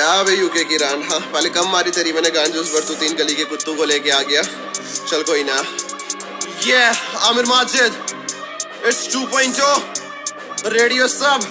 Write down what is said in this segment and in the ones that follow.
क्या भाई यूके की रान। हाँ पहले कम मारी तेरी मैंने गांज उस पर, तू 3 गली के कुत्तों को लेके आ गया। चल कोई ना। ये आमिर माजिद, इट्स 2.0 रेडियो सब।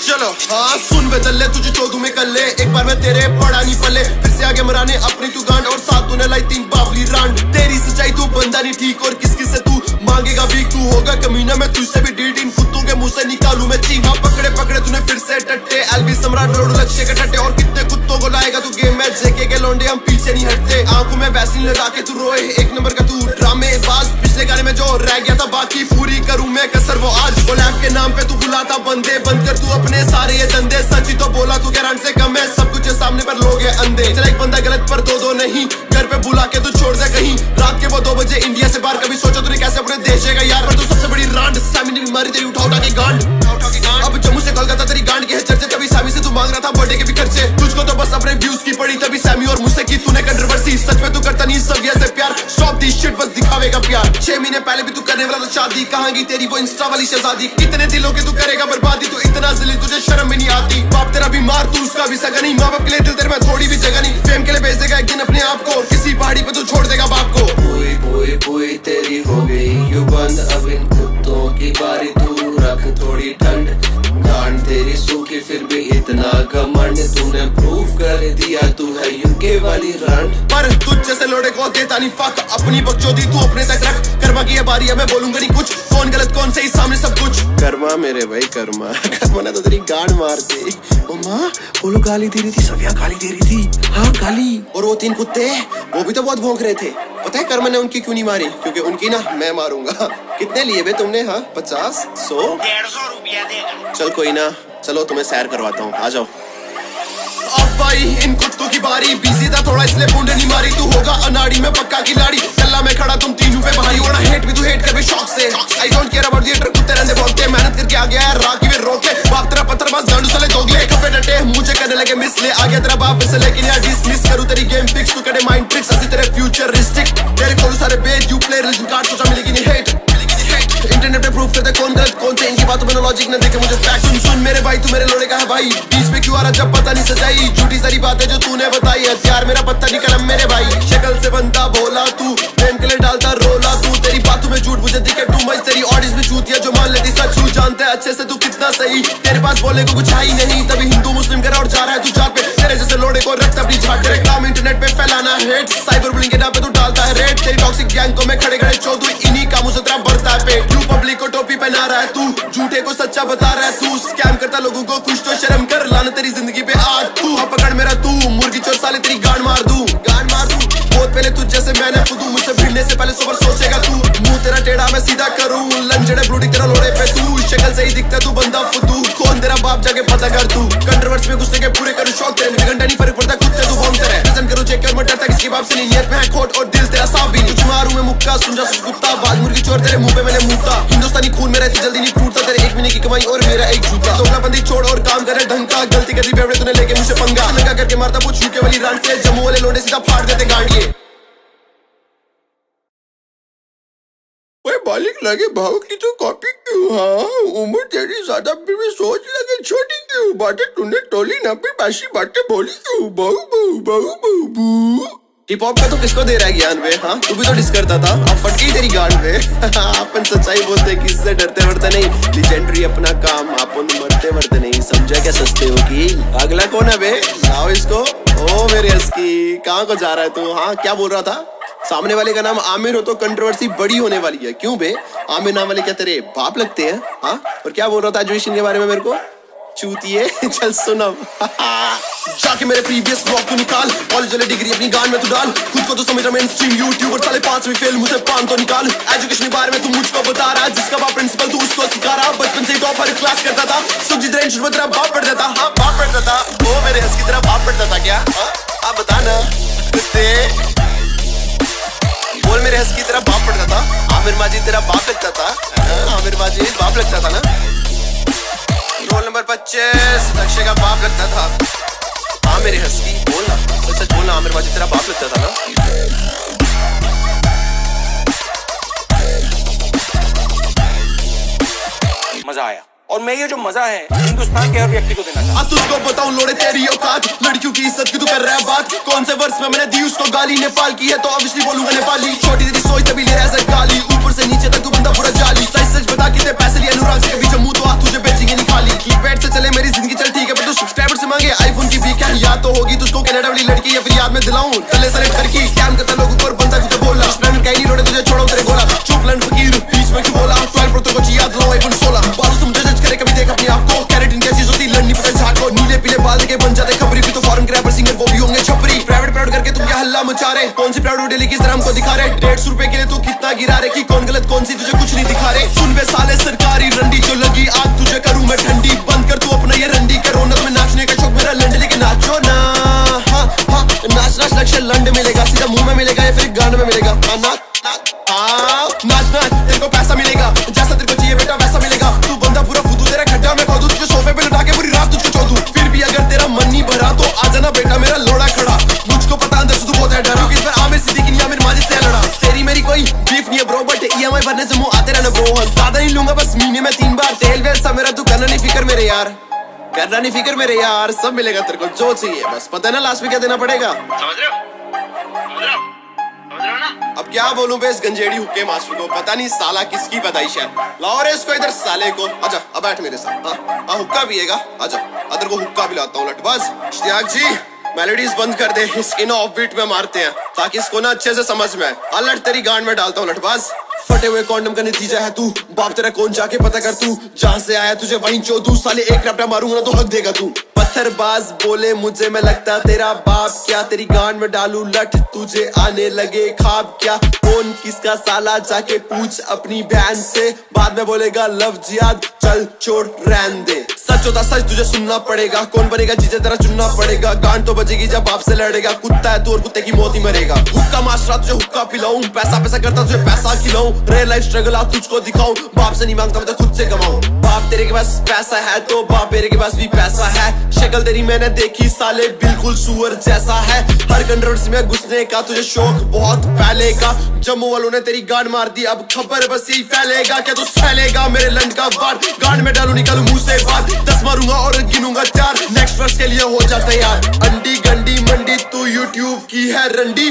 चलो हाँ सुन बदल तुझे चौधू में कर ले, एक बार मैं तेरे पड़ा नहीं पले, फिर से आगे मराने अपनी तू गांड, और साथ तूने लाई 3 बावली रांड। तेरी सच्चाई तू बंदा नहीं ठीक, और किस किस से तू मांगेगा भीख, तू होगा कमीना मैं तुझसे भी डीट, इन कुत्तों के मुंह से निकालू मैं चीख। पकड़े पकड़े तूने फिर से टट्टे, एलबी सम्राट रोड लक्ष्य के टट्टे, और कितने कुत्तों को लाएगा तू गेम में, जेके के लौंडे हम पीछे नहीं हटते। आंखों में वैसलीन लगा के तू रोए, एक नंबर का तू ड्रामेबाज, पिछले गाने में जो रह गया था बाकी पूरी करूं मैं कसर वो आज। कोलैब के नाम पे तू बुलाता बंदे, बंद कर तू अपने सारे ये धंधे, सच ही तो बोला तू गैरांट से कम है, सब कुछ सामने पर लोग है अंधे। चल एक बंदा गलत पर दो नहीं, घर पे बुला के तू छोड़ दे कहीं, रात के वो 2 बजे इंडिया से बाहर, कभी सोचा तूने कैसे अपने देश है यार, पर तू सबसे बड़ी रांड, सामी ने मारी तेरी उठा उठा के गांड। अब जम्मू से कोलकाता तेरी गांड के है चर्चे, तभी सामी से तू मांग रहा था बर्थडे के भी खर्चे, तुझको तो बस अपने व्यूज की पड़ी, तभी सामी और मुझसे की तूने कंट्रोवर्सी, सच में तू करता नहीं सब से प्यार, स्टॉप दिस शिट बस दिखावे का प्यार। 6 महीने पहले भी तू करने वाला था शादी, कहाँ गई तेरी वो इंस्टा वाली शहजादी, कितने दिलों के तू करेगा बर्बादी, तू इतना ज़लील तुझे शर्म भी नहीं आती, बाप तेरा बीमार तू उसका भी सगा नहीं, माँ बाप के लिए दिल तेरे में थोड़ी भी जगह नहीं, फेम के लिए भेज देगा एक दिन अपने आप को, किसी पहाड़ी पे तू छोड़ देगा बाप को। पूरी पूरी पूरी तेरी हो गई यू बंद, अब इन कुत्तों की बारी, तू रख थोड़ी ठंड, गांड तेरी सूखी फिर भी इतना घमंड, तूने प्रूफ कर दिया तू है यूके वाली रांड, पर तुझ जैसे लोड़े को देता नहीं फक, अपनी बकचोदी तू अपने तक रख, कर्मा की ये बारी है मैं बोलूंगा नहीं कुछ, कौन गलत कौन सही सामने सब कुछ। कर्मा मेरे भाई कर्मा, कर्मा ने तो तेरी गांड मार दी। माँ बोलो गाली दे रही थी, सविया गाली दे रही थी। हाँ गाली, और वो 3 कुत्ते वो भी तो बहुत भौंक रहे थे। पता है कर्मा ने उनकी क्यों नहीं मारी? क्योंकि उनकी ना मैं मारूंगा। कितने लिए बे तुमने? हाँ 50 100 150 रुपया देगा। चल कोई ना, चलो तुम्हें सैर करवाता हूँ, आ जाओ। अब भाई इन कुत्तों की बारी, बिजी था थोड़ा इसलिए बूंदे नहीं मारी, तू होगा अनाड़ी में पक्का खिलाड़ी, कल्ला में खड़ा तुम तीनों पे भाई, और हेट भी तू हेट कर भी शौक से, I don't care about the कुत्ते रहने भौंकते, मेहनत करके आ गया है राकी वे रोके, बाप तेरा पत्थर बस गांडू साले दोगले, कपड़े डटे मुझे करने लगे मिस, ले आ गया तेरा बाप फिर से, लेकिन यार डिसमिस करूं तेरी गेम फिक्स, तू करे माइंड ट्रिक्स असली तेरे फ्यूचरिस्टिक, तेरे खोलू सारे बेज यू प्ले रिलीजन कार्ड, सोचा मिलेगी नहीं हेट, इंटरनेट पे प्रूफ करते कौन गलत कौन सही, इनकी बातों में लॉजिक न देखे मुझे फैक्ट। सुन मेरे भाई तू मेरे लोड़े का है भाई, बीच में क्यों आ रहा जब पता नहीं सच्चाई, झूठी सारी बातें जो तूने बताई, हथियार मेरा पत्थर नहीं कलम मेरे भाई, शक्ल से बनता भोला तू, प्रेम के लिए डालता रोला तू, तेरी बातों में झूठ मुझे दिखे टू मच, तेरी ऑडियंस में चूतिया जो मान लेती सच, तू जानते अच्छे से तू कितना सही, तेरे पास बोलने को कुछ है ही नहीं, तभी हिंदू मुस्लिम करा और जा रहा है तू जात पे, तेरे जैसे लोड़े को रखता अपनी झाट, तेरे काम इंटरनेट पे फैलाना हेट, साइबर बुलिंग के नाम पे तू डालता है रेट, तेरी टॉक्सिक गैंग को मैं खड़े खड़े चौधू, इन्हीं कामों से तेरा बढ़ता है पेट, ब्लू पब्लिक को टोपी पहना रहा है तू, झूठे को सच्चा बता रहा है तू, स्कैम करता लोगों को, कुछ तो शर्म कर, लाना तेरी जिंदगी पे आज तू, अब पकड़ मेरा तू, मुर्गी चोर साले तेरी गांड मार दूं, बहुत पहले तुझ जैसे मैंने खुदू, मुझसे भिड़ने से पहले सोबर सोचेगा तू, मुंह तेरा टेढ़ा मैं सीधा करूं, लंजड़े ब्लूटी तेरा लोड़े पे तू, शक्ल से ही दिखता तू बंदा फुदू, कौन तेरा बाप जाके पता कर तू, कंट्रोवर्सी में घुसने के पूरे करूं शौक तेरे, मुझे घंटा नहीं फर्क पड़ता कुत्ते तू भौंकते रहे, प्रेजेंट करूं चेक कर मत डरता किसके बाप से नहीं, नियत में है खोट और दिल तेरा साफ भी नहीं, तुझ मारूं मैं मुक्का सुन जा कुत्ता, बाल मुर्गी चोर तेरे मुंह पे मैंने मुंहता, हिंदुस्तानी खून में रहती जल्दी नहीं फूटता, तेरे 1 महीने की कमाई और मेरा एक जूता, दोगलाबंदी छोड़ और काम करे ढंग का, गलती कर दी बेवड़े तूने लेके मुझसे पंगा, लगा करके मारता पूछ यूके वाली रांड से, जम्मू वाले लोंडे सीधा फाड़ देते गांडिए। बालिक लगे भाव की तो कॉपी क्यों? हाँ उम्र तेरी ज्यादा फिर भी सोच लगे छोटी क्यों? बातें तूने टोली ना फिर बासी बातें बोली क्यों? बहु बहु बहु बहु बू। हिप हॉप का तो किसको दे रहा है ज्ञान वे? हाँ तू भी तो डिस करता था, अब फट गई तेरी गांड वे। अपन सच्चाई बोलते किससे डरते वरते नहीं, लीजेंडरी अपना काम, अपन मरते वरते नहीं, समझा क्या सस्ते हो की? अगला कौन है बे? लाओ इसको। ओ मेरे हस्की कहाँ को जा रहा है तू? हाँ क्या बोल रहा था? सामने वाले का नाम आमिर हो तो कंट्रोवर्सी बड़ी होने वाली है। क्यों बे? आमिर नाम वाले क्या तेरे बाप लगते हैं? हाँ और क्या बोल रहा था एजुकेशन के बारे में मेरे को? चूतिए चल सुनम। जाके मेरे प्रीवियस ब्लॉग तू निकाल, कॉलेज वाली डिग्री अपनी गांड में तू डाल, खुद को तो समझ रहा मेन स्ट्रीम यूट्यूबर, साले 5वीं फेल मुझे 5 तो निकाल। एजुकेशन के बारे में तू मुझको बता रहा, जिसका बाप प्रिंसिपल तू उसको सिखा रहा, बचपन से ही टॉप हर क्लास करता था, सुखजीत रेंज में तेरा बाप पढ़ता था। हाँ बाप पढ़ता था, वो मेरे हंस की तरह बाप पढ़ता था क्या? हाँ बता ना कुत्ते, बोल मेरे हंस की तरह बाप पढ़ता था। आमिर माजिद तेरा बाप लगता था? आमिर माजिद बाप लगता था ना? रोल नंबर 25 लक्ष्य का बाप लगता था। हाँ मेरे हंस की बोलना, सच सच बोलना, आमिर माजिद तेरा बाप लगता था ना? मजा आया। और मैं ये जो मजा है हिंदुस्तान के हर व्यक्ति को देना चाहता हूँ। आज तुझको बताऊं लोड़े तेरी औकात, लड़कियों की इज्जत की तू कर रहा है बात। कौन से वर्ष में मैंने दी उसको गाली, नेपाल की है तो ऑब्वियसली बोलूंगा नेपाली। छोटी तेरी सोच तभी ले रहा है गाली, ऊपर से नीचे तक तू बंदा पूरा जाली। सच सच बता कितने पैसे लिए अनुराग से, कभी जम्मू तो आज तुझे बेचेंगे नहीं खाली। कीपैड से चले मेरी जिंदगी चल ठीक है, पर तू सब्सक्राइबर से मांगे आईफोन की भी क्या याद तो होगी तुझको कनाडा वाली लड़की, या फिर याद में दिलाऊं तले सारे घर की स्कैम करता लोगों को और बनता तुझे बोला। स्प्लेंडर कहीं नहीं रोड़े तुझे छोड़ो तेरे गोला, चुप लंड फकीर बीच में क्यों बोला। 12 प्रो तो याद दिलाऊं आईफोन 16, बालों से मुझे जज करे कभी देख अपने आप को। कैरेटिन क्या चीज होती लड़नी पता झाट को, नीले पीले बाल देके बन जाते खबरी। भी तो फॉरेन क्रैपर सिंगर वो भी होंगे छपरी। प्राइवेट करके तुम क्या हल्ला मचा रहे, कौन सी प्राउड डेली की तरह हमको दिखा रहे। 150 रुपए के लिए तू कितना गिरा रहे, कि कौन गलत कौन सी तुझे कुछ नहीं दिखा रहे। सुन बे साले सरकारी रंडी, जो लगी आग तुझे करूं मैं ठंडी। बंद कर तू अपना ये रंडी करो ना, तुम्हें नाचने का शौक मेरा लंड लेके नाचो ना। हाँ हाँ नाच नाच लक्ष्य लंड मिलेगा, सीधा मुंह में मिलेगा या फिर गाने में मिलेगा। नाच नाच तेरे को पैसा मिलेगा, जैसा तेरे को चाहिए बेटा वैसा मिलेगा। तू बंदा पूरा फुदू, तेरा खड्डा मैं खोदूं, तुझे सोफे पे लुटा के पूरी रात तुझको चौधू। फिर भी अगर तेरा मन नहीं भरा तो आ जाना बेटा मेरा लोड़ा खड़ा। मुझको पता अंदर से तू बहुत है डरा, क्योंकि इस बार आमिर सिद्दीकी या आमिर माजिद से लड़ा। तेरी मेरी कोई बीफ नहीं है ब्रो, बट EMI भरने से मुंह आते रहना ब्रो। ज्यादा नहीं लूंगा बस महीने में 3 बार तेल वेल सा मेरा, तू करना नहीं फिक्र मेरे यार, करना नहीं फिक्र मेरे यार। सब मिलेगा तेरे को जो चाहिए, बस पता है ना लास्ट में क्या देना पड़ेगा। समझ रहे हो ना? अब क्या बोलूं बे इस गंजेड़ी हुक्के मास्टर को, पता नहीं साला किसकी पैदाइश है। लाओ रे इसको इधर साले को, आजा अब बैठ मेरे साथ। हाँ हुक्का पिएगा, आजा अदर को हुक्का पिलाता हूँ लटबाज। इश्तियाक जी मेलोडीज बंद कर दे, इस इन ऑफ बीट में मारते हैं ताकि इसको ना अच्छे से समझ में आए। लट तेरी गांड में डालता हूँ लटबाज। फटे हुए कॉन्डम का नतीजा है तू, बाप तेरा कौन जाके पता कर तू। जहाँ से आया तुझे वहीं चोदू, साले एक रपटा मारूंगा ना तो हक देगा तू। पत्थरबाज बोले मुझे मैं लगता तेरा बाप, क्या तेरी गांड में डालू लट तुझे आने लगे खाब। क्या कौन किसका साला जाके पूछ अपनी बहन से, बाद में बोलेगा लव जिहाद चल छोड़ रहन दे। सच होता सच तुझे सुनना पड़ेगा, कौन बनेगा जीजे तेरा चुनना पड़ेगा। गांड तो बजेगी जब बाप से लड़ेगा, कुत्ता है तू और कुत्ते की मौत ही मरेगा। हुक्का मास्टरा तुझे हुक्का पिलाऊं, पैसा पैसा करता तुझे पैसा खिलाऊं। रियल लाइफ स्ट्रगल आप तुझको दिखाऊं, बाप से नहीं मांगता मैं तो खुद से कमाऊं। बाप तेरे के पास पैसा है तो बाप मेरे के पास भी पैसा है। शक्ल तेरी मैंने देखी साले बिल्कुल सुअर जैसा है। हर कंट्रोवर्सी में घुसने का तुझे शौक बहुत पहले का। जम्मू वालों ने तेरी गांड मार दी, अब खबर बस यही फैलेगा। क्या तू फैलेगा मेरे लंड का वार, गांड में डालू निकालू मुंह से बात। 10 मारूंगा और गिनूंगा 4, नेक्स्ट वर्ष के लिए हो जाता यार। अंडी गंडी मंडी तू यूट्यूब की है रंडी,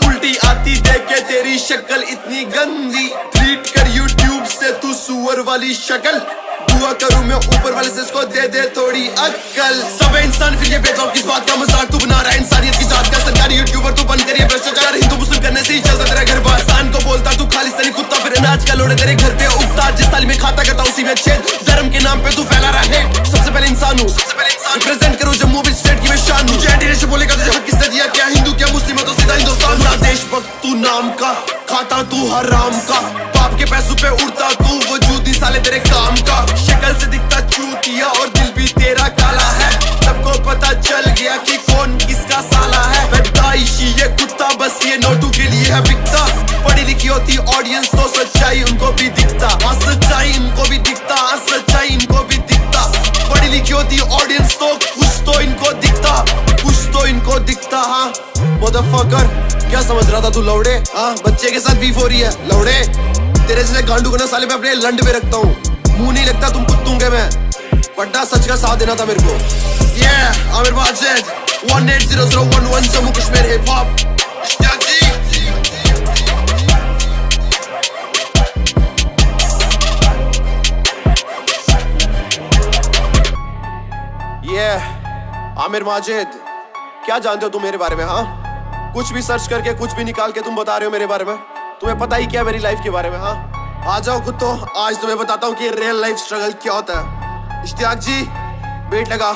उल्टी आती देख के तेरी शक्ल इतनी गंदी। ट्रीट कर यूट्यूब से तू सुअर वाली शक्ल, दुआ करूं मैं ऊपर वाले से इसको दे दे थोड़ी अक्ल। सब इंसान फिर ये भेदभाव किस बात का मजाक तू बना रहा है इंसानियत की जात का। सरकारी यूट्यूबर तू बंद करिए भ्रष्टाचार, हिंदू मुस्लिम करने से ही चलता तेरा घर बार। इंसान को बोलता तू खालिस्तानी कुत्ता, फिर अनाज का लोड़े तेरे घर पे उगता। जिस थाली में खाता करता उसी में छेद, धर्म के नाम पे तू फैला रहा है। सबसे पहले इंसान हूँ, रिप्रेजेंट करूं जम्मू भी स्टेट की मैं शान हूँ। तुझे एंटी बोलेगा तुझे हक किसने दिया, क्या हिंदू क्या मुस्लिम हो तो सीधा हिंदुस्तान। ना देशभक्त तू नाम का, खाता तू हराम का। बाप के पैसों पे उड़ता तू, वजूदी साले तेरे काम का। शक्ल से दिखता चूतिया और दिल भी तेरा काला है। सबको पता चल गया कि कौन किसका साला है। पैदाइशी ये कुत्ता बस ये नोटू के लिए है बिकता। पढ़ी लिखी होती ऑडियंस तो सच्चाई उनको भी दिखता। हाँ सच्चाई इनको भी दिखता, हाँ सच्चाई इनको भी दिखता। पढ़ी लिखी होती ऑडियंस तो कुछ तो इनको दिखता, कुछ तो इनको दिखता। हाँ मदरफकर क्या समझ रहा था तू लौड़े, हाँ बच्चे के साथ बीफ हो रही है लौड़े। तेरे जैसे गांडू को ना साले मैं अपने लंड में रखता हूँ, मुंह नहीं लगता तुम कुत्तों के। मैं बड्डा सच का साथ देना था मेरे को। Aamir Majid 180011 Jammu Kashmir hip hop. आमिर माजिद क्या जानते हो तुम मेरे बारे में, हाँ कुछ भी सर्च करके कुछ भी निकाल के तुम बता रहे हो मेरे बारे में। तुम्हें पता ही क्या मेरी लाइफ के बारे में। हाँ आ जाओ खुद तो, आज तुम्हें बताता हूँ कि रियल लाइफ स्ट्रगल क्या होता है। इश्तियाक जी बेट लगा।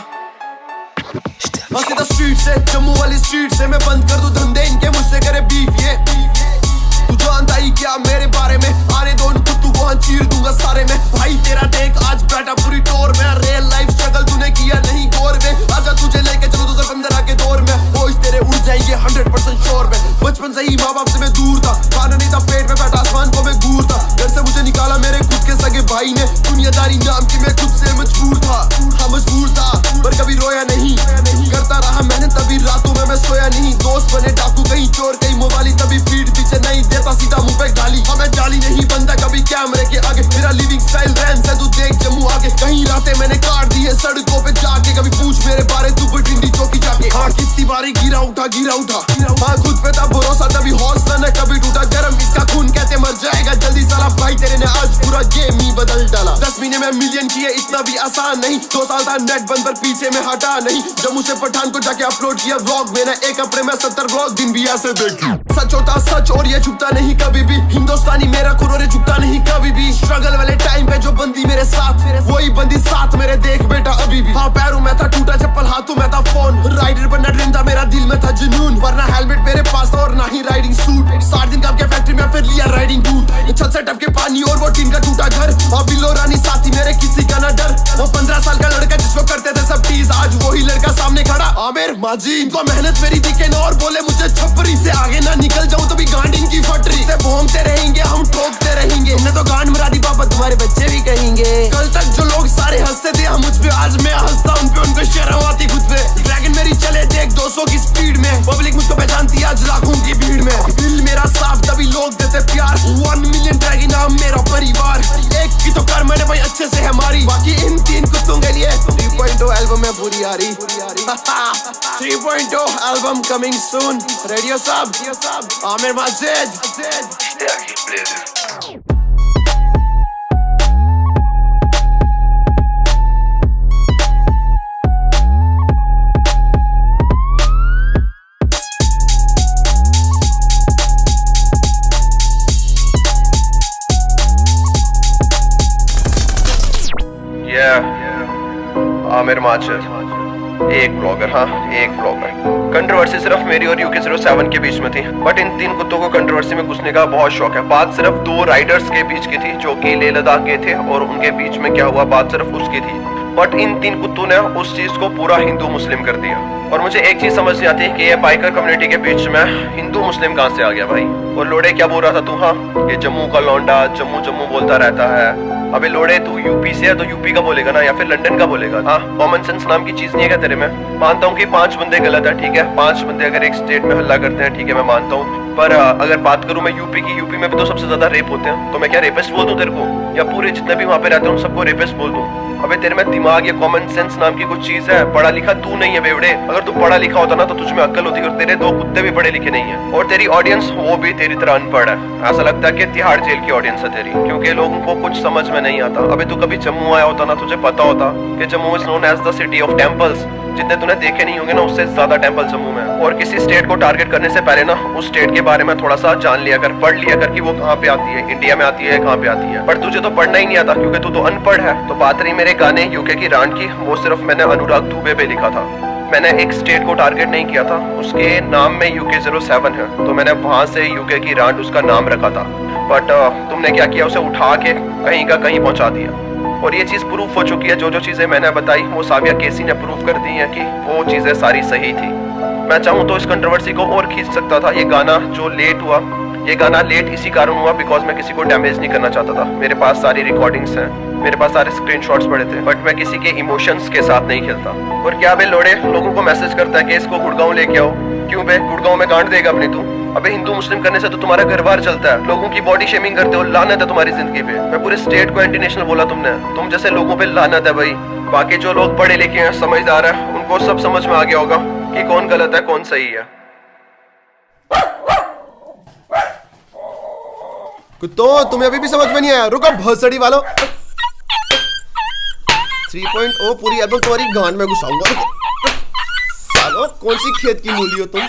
सीधा स्ट्रीट से, जम्मू वाली स्ट्रीट से मैं बंद कर दूं धंधे इनके, मुझसे करे बीफ ये। तू जानता ही क्या मेरे बारे में, आने दो उन कुत्तू को चीर दूंगा सारे में। भाई तेरा देख आज बैठा पूरी टोर में, रियल लाइफ स्ट्रगल तूने किया नहीं गौर में। आजा तुझे लेके चलो 2015 के दौर में, होश तेरे उड़ जाएंगे 100% श्योर में। बचपन से ही माँ बाप से मैं दूर था, खाना नहीं था पेट में, बैठा आसमान को मैं घूर था। घर से मुझे निकाला मेरे खुद के सगे भाई ने, दुनियादारी नाम की मैं खुद से मजबूर था। हाँ मजबूर था पर कभी रोया नहीं, करता रहा मेहनत तभी रातों में मैं सोया नहीं। दोस्त बने डाकू कहीं चोर कहीं मोबाइल, तभी पीठ पीछे नहीं देता सीधा मुंह पे गाली। हाँ मैं जाली नहीं बनता कभी कैमरे के आगे, मेरा लिविंग स्टाइल रहन से तू देख जम्मू आगे। कहीं रातें उठा हाँ खुद पे था भरोसा तभी हौसला न कभी टूटा गरम इसका खून कहते मर जाएगा जल्दी साला भाई तेरे ने आज पूरा गेम ही बदल डाला 10 महीने में मिलियन किए इतना भी आसान नहीं 2 साल था नेट बंद पर पीछे में हटा नहीं जम्मू से पठान को जाके अपलोड किया व्लॉग मैंने 1 हफ्ते में 70 व्लॉग दिन भी ऐसे देखी सच होता सच और ये झुकता नहीं कभी भी हिंदुस्तानी मेरा खून और ये झुकता नहीं कभी भी स्ट्रगल वाले टाइम पे जो बंदी मेरे साथ वही बंदी साथ मेरे देख बेटा अभी भी हाँ पैरों में था टूटा चप्पल हाथों में था फोन राइडर बनना ड्रीम था मेरा दिल में था जुनून वरना हेलमेट मेरे पास था और ना ही राइडिंग सूट 7 दिन काम किया फैक्ट्री में फिर लिया राइडिंग बूट छत से टपके पानी और वो टीन का टूटा घर वहाँ बिल्लो रानी साथी मेरे किसी का ना डर वो 15 साल का लड़का जिसको करते थे सब टीज आज वही लड़का सामने खड़ा आमिर माजी इनको मेहनत मेरी दिखे ना और बोले मुझे छपरी से आगे ना निकल जाऊं तो भी गांड इनकी फटरी से भोंगते रहेंगे हम ठोकते रहेंगे इन्हें तो गांड मरा दी पापा तुम्हारे बच्चे भी कहेंगे कल तक जो लोग सारे हंसते थे मुझ पे आज मैं हंसता उन पे उनको शर्म आती खुद पे ड्रैगन मेरी चले देख 200 की स्पीड में पब्लिक मुझको पहचानती आज लाखों की भीड़ में दिल मेरा साफ तभी लोग देते प्यार 1 मिलियन ड्रैगन नाम मेरा परिवार एक की तो कर मैंने भाई अच्छे से हमारी बाकी इन 3 कुत्तों के लिए 3.0 एल्बम है पूरी आ रही 3.0 एल्बम कमिंग सून रेडियो साहब आमिर मस्जिद आमिर माजिद एक ब्लॉगर हाँ एक ब्लॉगर कंट्रोवर्सी सिर्फ मेरी और UK07 के बीच में थी बट इन 3 कुत्तों को कंट्रोवर्सी में घुसने का बहुत शौक है बात सिर्फ 2 राइडर्स के बीच की थी जो कि लेह लद्दाख गए थे और उनके बीच में क्या हुआ बात सिर्फ उसकी थी बट इन 3 कुत्तों ने उस चीज को पूरा हिंदू मुस्लिम कर दिया और मुझे एक चीज समझ नहीं आती कि ये बाइकर कम्युनिटी के बीच में हिंदू मुस्लिम कहाँ से आ गया भाई और लोड़े क्या बोल रहा था तू हाँ ये जम्मू का लौंडा जम्मू जम्मू बोलता रहता है अबे लोड़े तू यूपी से है तो यूपी का बोलेगा ना या फिर लंदन का बोलेगा हाँ कॉमन सेंस नाम की चीज नहीं है क्या तेरे में मानता हूँ कि 5 बंदे गलत है ठीक है 5 बंदे अगर एक स्टेट में हल्ला करते हैं ठीक है मैं मानता हूँ पर अगर बात करूं मैं यूपी में भी तो सबसे ज्यादा रेप होते हैं तो मैं क्या रेपिस्ट बोल दूं तेरे को या पूरे जितने भी वहाँ पे रहते हैं उन सबको रेपिस्ट बोल दूं अबे तेरे में दिमाग या कॉमन सेंस नाम की कुछ चीज है पढ़ा लिखा तू नहीं है बेवड़े अगर तू पढ़ा लिखा होता ना तो तुझ में अक्ल होती और तेरे 2 कुत्ते भी पढ़े लिखे नहीं है और तेरी ऑडियंस वो भी तेरी तरह अनपढ़ है ऐसा लगता है कि तिहाड़ जेल की ऑडियंस है तेरी क्योंकि लोगों को कुछ समझ में नहीं आता अबे तू कभी जम्मू आया होता ना तुझे पता होता कि Jammu is known as the city of temples जितने तूने देखे नहीं होंगे ना उससे ज्यादा टेम्पल जम्मू में और किसी स्टेट को टारगेट करने से पहले ना उस स्टेट के बारे में थोड़ा सा जान लिया कर पढ़ लिया कर कि वो कहाँ पे आती है इंडिया में आती है कहाँ पे आती है पर तुझे तो पढ़ना ही नहीं आता क्योंकि तू तो अनपढ़ है तो बात रही मेरे गाने यूके की रांड की वो सिर्फ मैंने अनुराग दुबे पे लिखा था मैंने एक स्टेट को टारगेट नहीं किया था उसके नाम में UK07 है तो मैंने वहां से यूके की रांड उसका नाम रखा था बट तुमने क्या किया उसे उठा के कहीं का कहीं पहुंचा दिया और ये चीज प्रूफ हो चुकी है जो चीजें मैंने बताई वो साविया केसी ने प्रूफ कर दी है कि वो चीजें सारी सही थी मैं चाहूँ तो इस कंट्रोवर्सी को और खींच सकता था ये गाना जो लेट हुआ ये गाना लेट इसी कारण हुआ बिकॉज मैं किसी को डैमेज नहीं करना चाहता था मेरे पास सारी रिकॉर्डिंग्स हैं मेरे पास सारे स्क्रीनशॉट्स पड़े थे बट मैं किसी के इमोशंस के साथ नहीं खेलता और क्या बे लोड़े लोगों को मैसेज करता है कि इसको गुड़गांव लेके आओ क्यों बे गुड़गांव में गांड देगा अपनी तू अबे हिंदू मुस्लिम करने से तो तुम्हारा घर बार चलता है लोगों की बॉडी शेमिंग करते हो लानत है तुम्हारी जिंदगी पे मैं पूरे स्टेट को एंटी नेशनल बोला तुमने तुम जैसे लोगों पे लानत है भाई बाकी जो लोग पढ़े लिखे हैं समझदार है उनको सब समझ में आ गया होगा कि कौन गलत है कौन सही है कुत्तो तुम्हें अभी भी समझ में नहीं आया रुको भसड़ी वालों 3.0 पूरी एल्बम तुम्हारी गांड में घुसाऊंगा सालो कौन सी खेत की मूली हो तुम